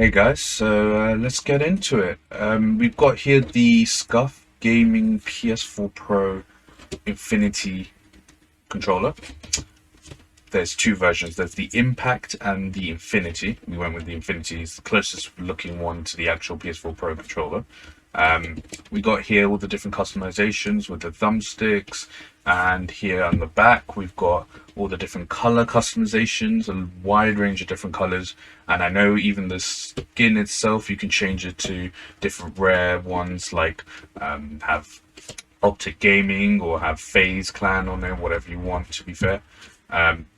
Hey guys, so let's get into it. We've got here the Scuf Gaming PS4 Pro Infinity controller. There's two versions. There's the Impact and the Infinity. We went with the Infinity, it's the closest looking one to the actual PS4 Pro controller. We got here all the different customizations with the thumbsticks, and here on the back we've got all the different color customizations, a wide range of different colors. And I know even the skin itself, you can change it to different rare ones, like have Optic Gaming or have Phase Clan on there, whatever you want, to be fair.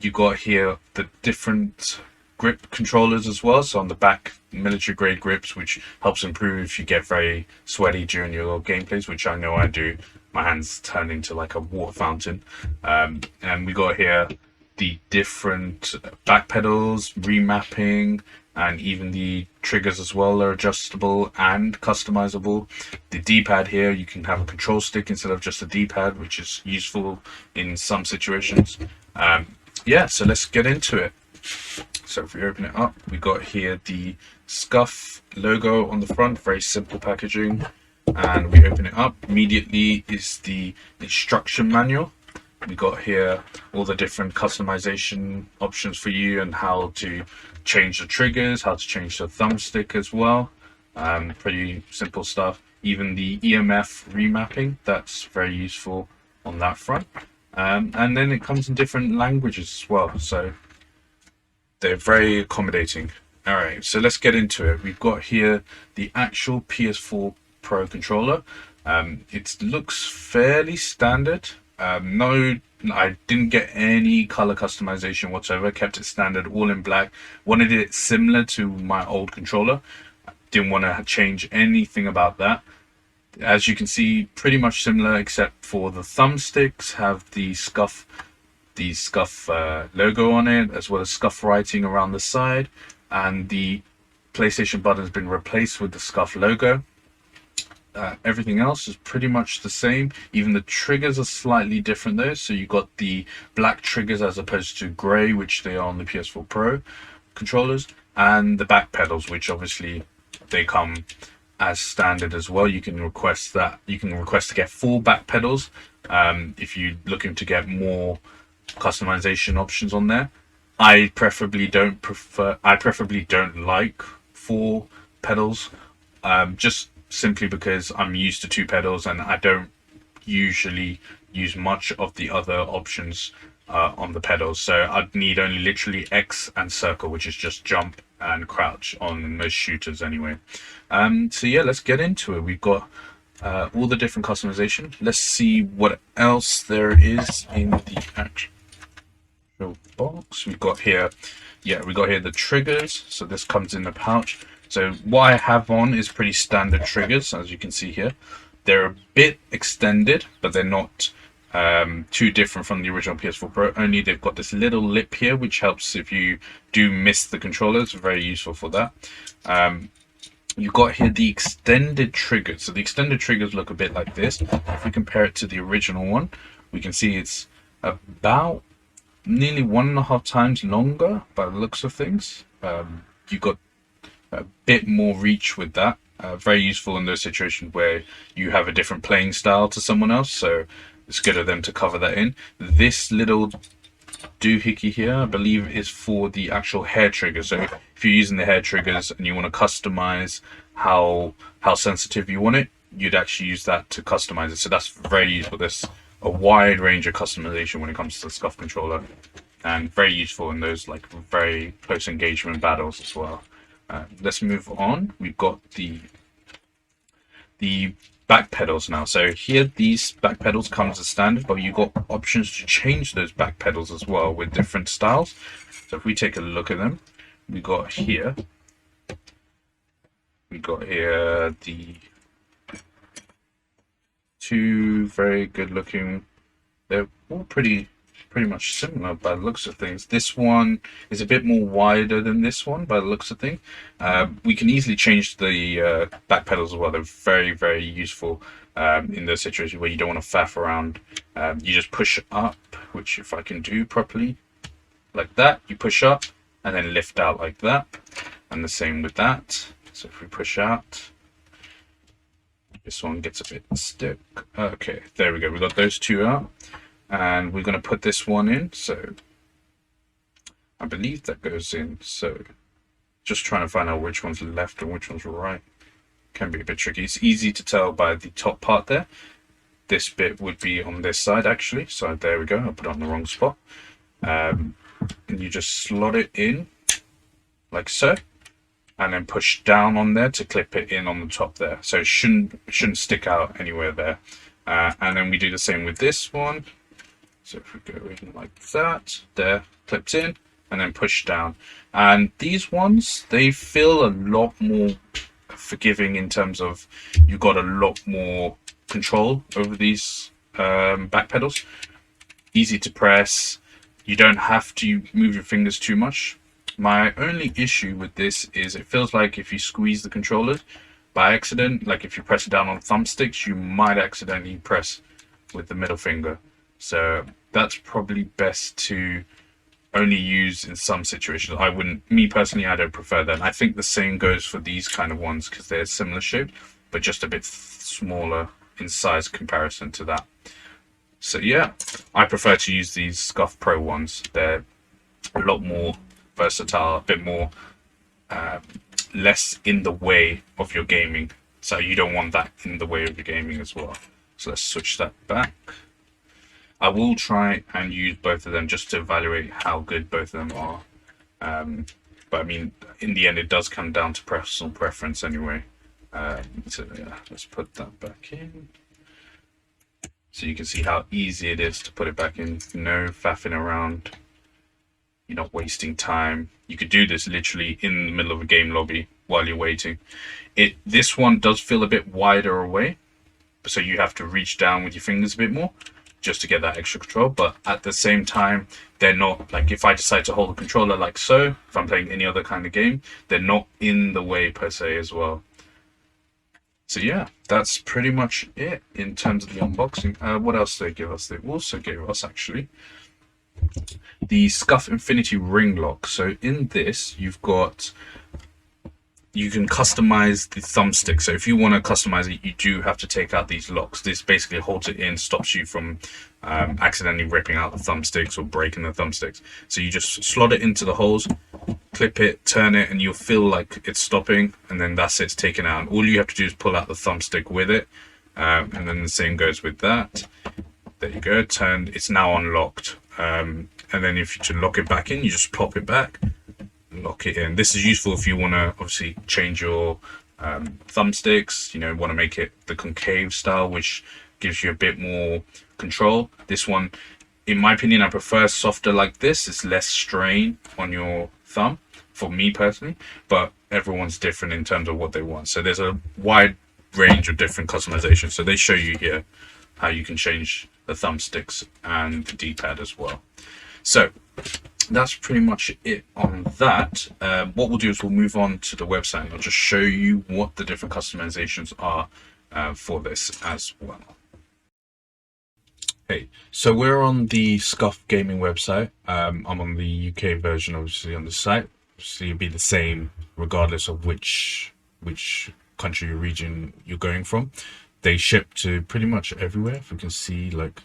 You got here the different grip controllers as well. So on the back, military grade grips, which helps improve if you get very sweaty during your gameplays, which I know I do. My hands turn into like a water fountain. And we got here the different back pedals, remapping, and even the triggers as well are adjustable and customizable. The D-pad here, you can have a control stick instead of just a D-pad, which is useful in some situations. Yeah, so let's get into it. So if we open it up, we got here the Scuf logo on the front, very simple packaging. And we open it up, immediately is the instruction manual. We got here all the different customization options for you and how to change the triggers, how to change the thumbstick as well. Pretty simple stuff. Even the EMF remapping, that's very useful on that front. And then it comes in different languages as well, so they're very accommodating. All right, so let's get into it. We've got here the actual PS4 Pro controller. It looks fairly standard. No, I didn't get any color customization whatsoever. Kept it standard, all in black. Wanted it similar to my old controller. Didn't want to change anything about that. As you can see, pretty much similar, except for the thumbsticks have the Scuf logo on it, as well as Scuf writing around the side, and the PlayStation button has been replaced with the Scuf logo. Everything else is pretty much the same. Even the triggers are slightly different though, so you got the black triggers as opposed to grey, which they are on the PS4 Pro controllers, and the back pedals, which obviously they come as standard as well. You can request to get 4 back pedals if you're looking to get more customization options on there. I preferably don't like 4 pedals, just simply because I'm used to 2 pedals and I don't usually use much of the other options on the pedals. So I'd need only literally X and circle, which is just jump and crouch on most shooters anyway. So yeah, let's get into it. We've got all the different customization. Let's see what else there is in the actual box. We got here the triggers. So this comes in the pouch. So what I have on is pretty standard triggers, as you can see here. They're a bit extended, but they're not too different from the original PS4 Pro. Only they've got this little lip here, which helps if you do miss the controllers. Very useful for that. You've got here the extended triggers. So the extended triggers look a bit like this. If we compare it to the original one, we can see it's about nearly 1.5 times longer by the looks of things. You've got a bit more reach with that. Very useful in those situations where you have a different playing style to someone else, so it's good of them to cover that in. This little doohickey here, I believe, is for the actual hair trigger. So if you're using the hair triggers and you want to customize how sensitive you want it, you'd actually use that to customize it. So that's very useful. There's a wide range of customization when it comes to the Scuf controller, and very useful in those like very close engagement battles as well. Let's move on. We've got the back pedals now. So here, these back pedals come as a standard, but you've got options to change those back pedals as well with different styles. So if we take a look at them, we got here the 2 very good looking. They're all pretty much similar by the looks of things. This one is a bit more wider than this one by the looks of things. We can easily change the back pedals as well. They're very useful in those situations where you don't want to faff around. You just push up, which if I can do properly like that, you push up and then lift out like that. and the same with that. So if we push out, this one gets a bit stuck. Okay, there we go. We got those two out, and we're going to put this one in. So I believe that goes in. So just trying to find out which one's left and which one's right. Can be a bit tricky. It's easy to tell by the top part there. This bit would be on this side actually. So there we go. I put it on the wrong spot. And you just slot it in like so, and then push down on there to clip it in on the top there. So it shouldn't stick out anywhere there. And then we do the same with this one. So if we go in like that, there, clips in, and then push down. And these ones, they feel a lot more forgiving in terms of you've got a lot more control over these back pedals. Easy to press. You don't have to move your fingers too much. My only issue with this is it feels like if you squeeze the controllers by accident, like if you press it down on thumbsticks, you might accidentally press with the middle finger. So that's probably best to only use in some situations. I wouldn't, me personally, I don't prefer that. I think the same goes for these kind of ones because they're similar shaped, but just a bit smaller in size comparison to that. So yeah, I prefer to use these Scuf Pro ones. They're a lot more versatile, a bit more less in the way of your gaming. So you don't want that in the way of your gaming as well. So let's switch that back. I will try and use both of them just to evaluate how good both of them are. But I mean, in the end, it does come down to personal preference anyway. So yeah, let's put that back in. So you can see how easy it is to put it back in. No faffing around. You're not wasting time. You could do this literally in the middle of a game lobby while you're waiting. This one does feel a bit wider away, so you have to reach down with your fingers a bit more just to get that extra control. But at the same time, they're not, like if I decide to hold the controller like so, if I'm playing any other kind of game, they're not in the way per se as well. So yeah, that's pretty much it in terms of the unboxing. What else did they give us? They also gave us actually the Scuf Infinity ring lock. So in this, you can customize the thumbstick. So if you want to customize it, you do have to take out these locks. This basically holds it in, stops you from accidentally ripping out the thumbsticks or breaking the thumbsticks. So you just slot it into the holes, clip it, turn it, and you'll feel like it's stopping, and then that's it's taken out. And all you have to do is pull out the thumbstick with it, and then the same goes with that. There you go, turned. It's now unlocked. And then if you to lock it back in, you just plop it back, lock it in. This is useful if you want to obviously change your thumbsticks. You know, want to make it the concave style, which gives you a bit more control. This one, in my opinion, I prefer softer like this. It's less strain on your thumb for me personally, but everyone's different in terms of what they want. So there's a wide range of different customizations. So they show you here how you can change the thumbsticks and the D-pad as well. So that's pretty much it on that. What we'll do is we'll move on to the website and I'll just show you what the different customizations are for this as well. Hey, so we're on the Scuf gaming website. I'm on the UK version, obviously, on the site. So it'll be the same regardless of which country or region you're going from. They ship to pretty much everywhere. If you can see, like,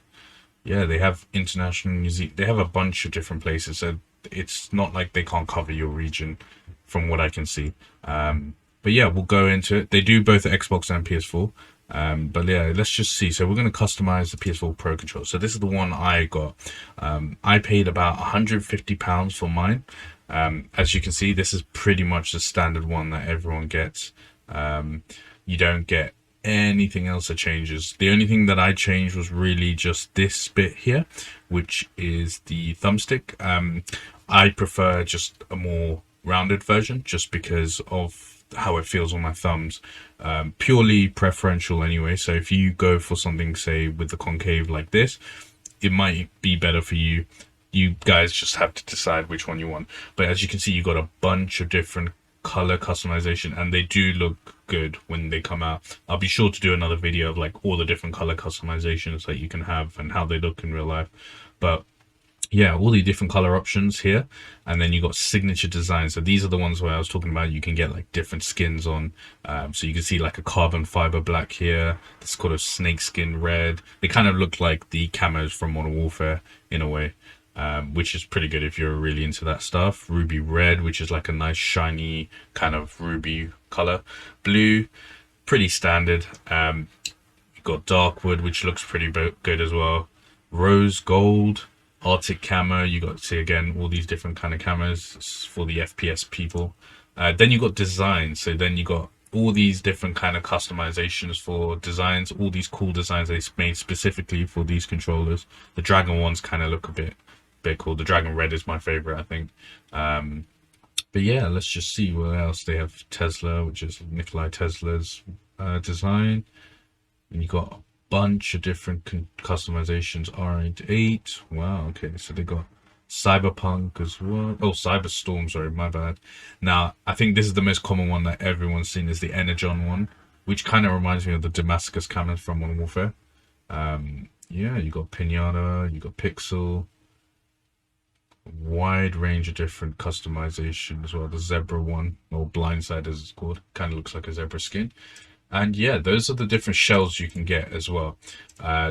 yeah, they have international New Zealand. They have a bunch of different places. So it's not like they can't cover your region from what I can see. But yeah, we'll go into it. They do both Xbox and PS4. But yeah, let's just see. So we're going to customize the PS4 Pro controller. So this is the one I got. I paid about £150 for mine. As you can see, this is pretty much the standard one that everyone gets. You don't get anything else that changes. The only thing that I changed was really just this bit here, which is the thumbstick. I prefer just a more rounded version just because of how it feels on my thumbs. Purely preferential anyway. So if you go for something, say, with the concave like this, it might be better for you. You guys just have to decide which one you want. But as you can see, you've got a bunch of different color customization, and they do look good when they come out. I'll be sure to do another video of like all the different color customizations that you can have and how they look in real life. But yeah, all the different color options here, and then you got signature designs. So these are the ones where I was talking about. You can get like different skins on. So you can see like a carbon fiber black here. This called a snake skin red. They kind of look like the camos from Modern Warfare in a way, which is pretty good if you're really into that stuff. Ruby red, which is like a nice shiny kind of ruby color. Blue, pretty standard. You've got Darkwood, which looks pretty good as well. Rose gold, Arctic camo. You got to see again all these different kind of camos for the FPS people. Then you got designs. So then you got all these different kind of customizations for designs. All these cool designs they made specifically for these controllers. The Dragon ones kind of look a bit cool. The Dragon Red is my favorite, I think. But yeah, let's just see what else they have. Tesla, which is Nikolai Tesla's design. And you got a bunch of different customizations. R8. Wow, okay. So they got Cyberpunk as well. Oh, Cyberstorm, sorry, my bad. Now, I think this is the most common one that everyone's seen is the Energon one, which kind of reminds me of the Damascus cannons from Modern Warfare. Yeah, you got Pinata, you got Pixel. Wide range of different customization as well. The Zebra one, or Blindside as it's called, kind of looks like a zebra skin. And yeah, those are the different shells you can get as well.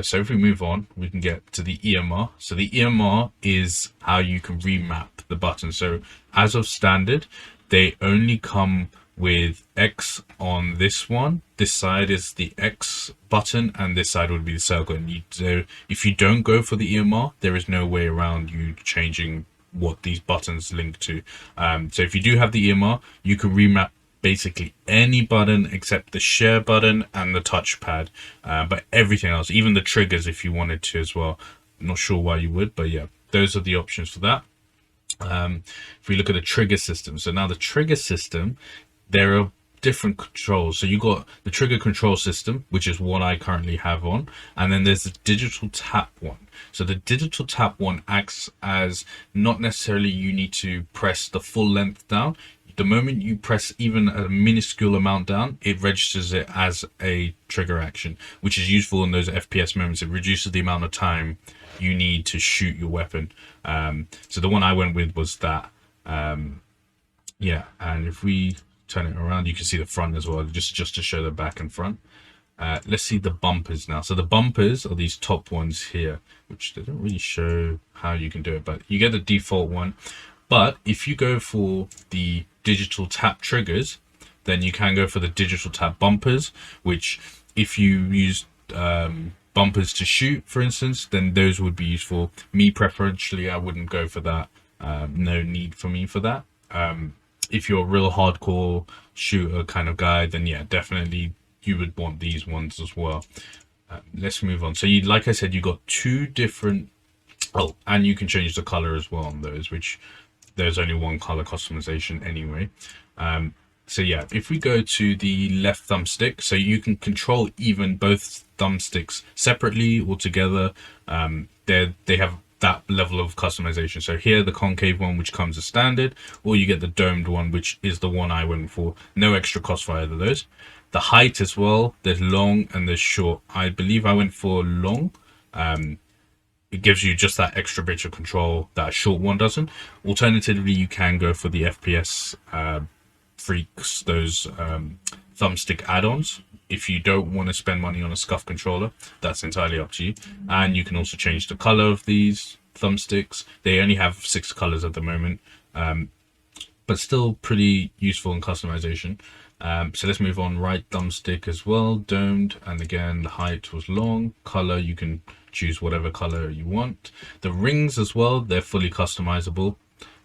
So if we move on, we can get to the EMR. So the EMR is how you can remap the button. So as of standard, they only come with X on this one. This side is the X button, and this side would be the circle. And so if you don't go for the EMR, there is no way around you changing what these buttons link to. So if you do have the EMR, you can remap basically any button except the share button and the touchpad, but everything else, even the triggers if you wanted to as well. I'm not sure why you would, but yeah, those are the options for that. If we look at the trigger system, so now the trigger system, there are different controls. So you got the trigger control system, which is what I currently have on, and then there's the digital tap one. So the digital tap one acts as not necessarily you need to press the full length down. The moment you press even a minuscule amount down, it registers it as a trigger action, which is useful in those FPS moments. It reduces the amount of time you need to shoot your weapon. So the one I went with was that. Yeah, and if we turn it around, you can see the front as well, just to show the back and front. Let's see the bumpers now. So the bumpers are these top ones here, which they don't really show how you can do it, but you get the default one. But if you go for the digital tap triggers, then you can go for the digital tap bumpers, which if you use bumpers to shoot, for instance, then those would be useful. Me preferentially, I wouldn't go for that. No need for me for that. If you're a real hardcore shooter kind of guy, then yeah, definitely you would want these ones as well. Let's move on. So you, like I said, you got two different. Oh, and you can change the color as well on those, which there's only one color customization anyway. So yeah, if we go to the left thumbstick, so you can control even both thumbsticks separately or together. They have that level of customization. So here, the concave one, which comes as standard, or you get the domed one, which is the one I went for. No extra cost for either of those. The height as well, there's long and there's short. I believe I went for long. It gives you just that extra bit of control that a short one doesn't. Alternatively, you can go for the FPS freaks, those thumbstick add-ons. If you don't want to spend money on a Scuf controller, that's entirely up to you. And you can also change the color of these thumbsticks. They only have 6 colors at the moment, but still pretty useful in customization. So let's move on. Right thumbstick as well, domed, and again the height was long. Color, you can choose whatever color you want. The rings as well, they're fully customizable.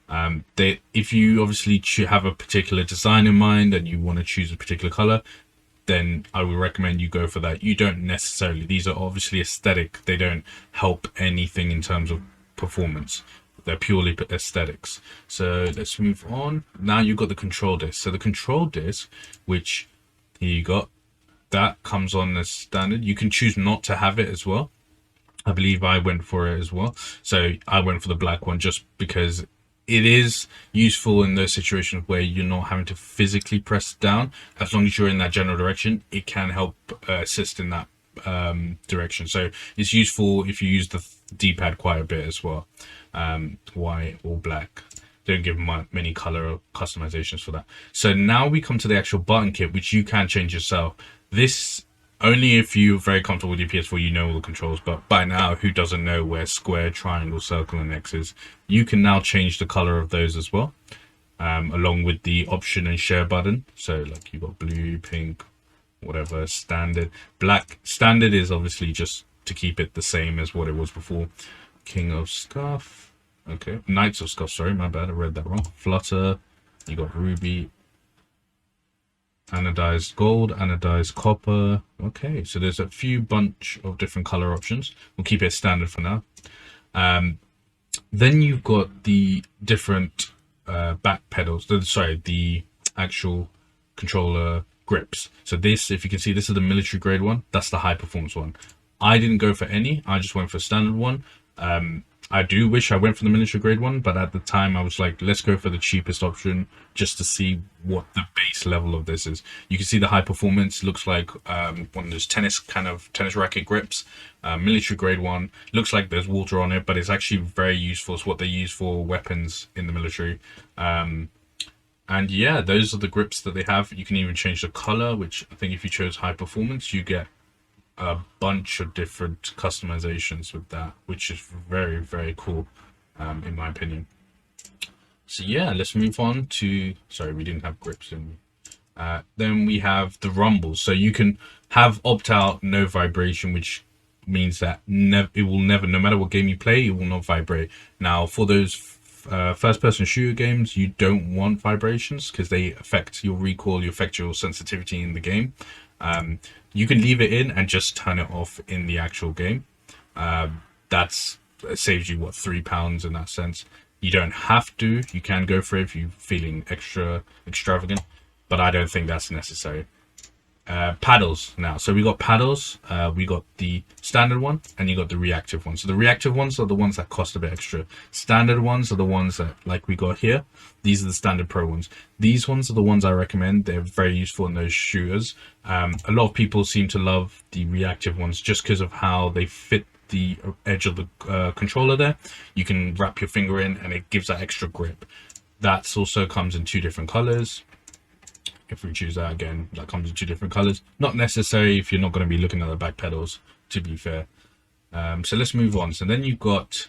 If you obviously have a particular design in mind and you want to choose a particular color, then I would recommend you go for that. You don't necessarily, these are obviously aesthetic, they don't help anything in terms of performance. They're purely aesthetics. So let's move on. Now you've got the control disc. So the control disc, which here you got, that comes on as standard. You can choose not to have it as well. I believe I went for it as well. So I went for the black one just because it is useful in those situations where you're not having to physically press down. As long as you're in that general direction, it can help assist in that direction. So it's useful if you use the D-pad quite a bit as well. white or black. They don't give many color customizations for that. So now we come to the actual button kit, which you can change yourself. This only if you're very comfortable with your PS4, you know all the controls. But by now, who doesn't know where square, triangle, circle, and X is? You can now change the color of those as well, along with the option and share button. So like you got blue, pink, whatever, standard. Black standard is obviously just to keep it the same as what it was before. King of Scuf. Okay, Knights of Scuf, sorry, my bad, I read that wrong. Flutter, you got ruby, anodized gold, anodized copper. Okay, so there's a few bunch of different color options. We'll keep it standard for now. Then you've got the different back pedals, the actual controller grips. So this, if you can see, this is the military grade one. That's the high performance one. I didn't go for any. I just went for a standard one. I do wish I went for the military grade one, but at the time I was like, let's go for the cheapest option just to see what the base level of this is. You can see the high performance looks like one of those tennis racket grips. Military grade one looks like there's water on it, but it's actually very useful. It's what they use for weapons in the military. And yeah, those are the grips that they have. You can even change the color, which I think if you chose high performance, you get a bunch of different customizations with that, which is very, very cool, in my opinion. So yeah, let's move on to, sorry, we didn't have grips in. Then we have the rumbles. So you can have opt out, no vibration, which means that it will never, no matter what game you play, it will not vibrate. Now for those first person shooter games, you don't want vibrations because they affect your recoil, you affect your sensitivity in the game. You can leave it in and just turn it off in the actual game. That saves you, what, £3 in that sense. You don't have to. You can go for it if you're feeling extravagant, but I don't think that's necessary. Paddles now. So we got paddles. We got the standard one and you got the reactive one. So the reactive ones are the ones that cost a bit extra. Standard ones are the ones that, like we got here. These are the standard pro ones. These ones are the ones I recommend. They're very useful in those shooters. A lot of people seem to love the reactive ones just because of how they fit the edge of the controller there. You can wrap your finger in and it gives that extra grip. That also comes in 2 different colors. If we choose that again, that comes in 2 different colors. Not necessary if you're not going to be looking at the back pedals, to be fair. So let's move on. So then you've got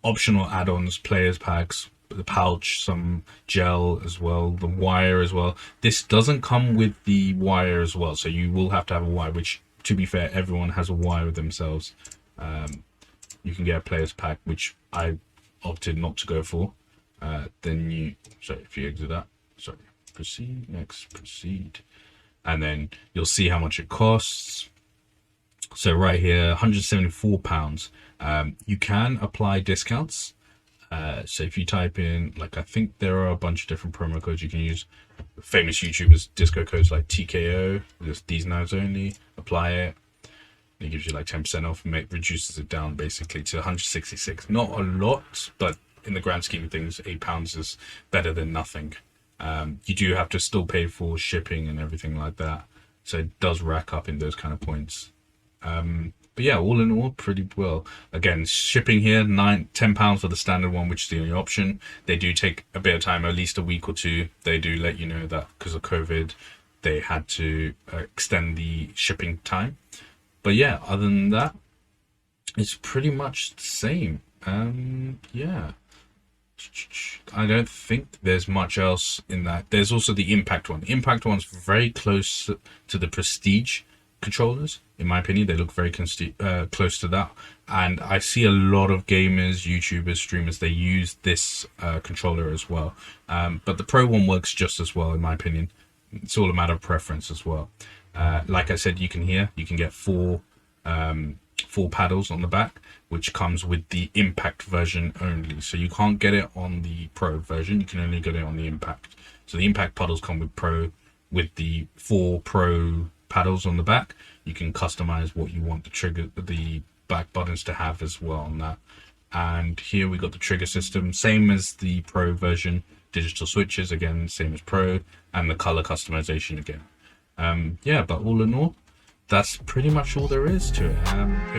optional add-ons, players packs, the pouch, some gel as well, the wire as well. This doesn't come with the wire as well, so you will have to have a wire, which, to be fair, everyone has a wire with themselves. You can get a players pack, which I opted not to go for. Then you, sorry, if you exit that, sorry. Proceed, next, proceed, and then you'll see how much it costs. So right here, £174. You can apply discounts. So if you type in, like, I think there are a bunch of different promo codes you can use. Famous YouTubers, disco codes like TKO, just these knives only, apply it. It gives you like 10% off, reduces it down basically to 166. Not a lot, but in the grand scheme of things, £8 is better than nothing. You do have to still pay for shipping and everything like that, so it does rack up in those kind of points. But yeah, all in all, pretty well. Again, shipping here, £10 for the standard one, which is the only option. They do take a bit of time, at least a week or 2. They do let you know that because of COVID, they had to extend the shipping time. But yeah, other than that, it's pretty much the same. Yeah. I don't think there's much else in that. There's also the Impact one. Impact one's very close to the Prestige controllers, in my opinion. They look very close to that. And I see a lot of gamers, YouTubers, streamers, they use this controller as well. But the Pro one works just as well, in my opinion. It's all a matter of preference as well. Like I said, you can get 4 paddles on the back, which comes with the Impact version only. So you can't get it on the Pro version, you can only get it on the Impact. So the Impact paddles come with the 4 Pro paddles on the back. You can customize what you want the back buttons to have as well on that. And here we got the trigger system, same as the Pro version, digital switches again, same as Pro, and the color customization again. Yeah, but all in all, that's pretty much all there is to it. Hope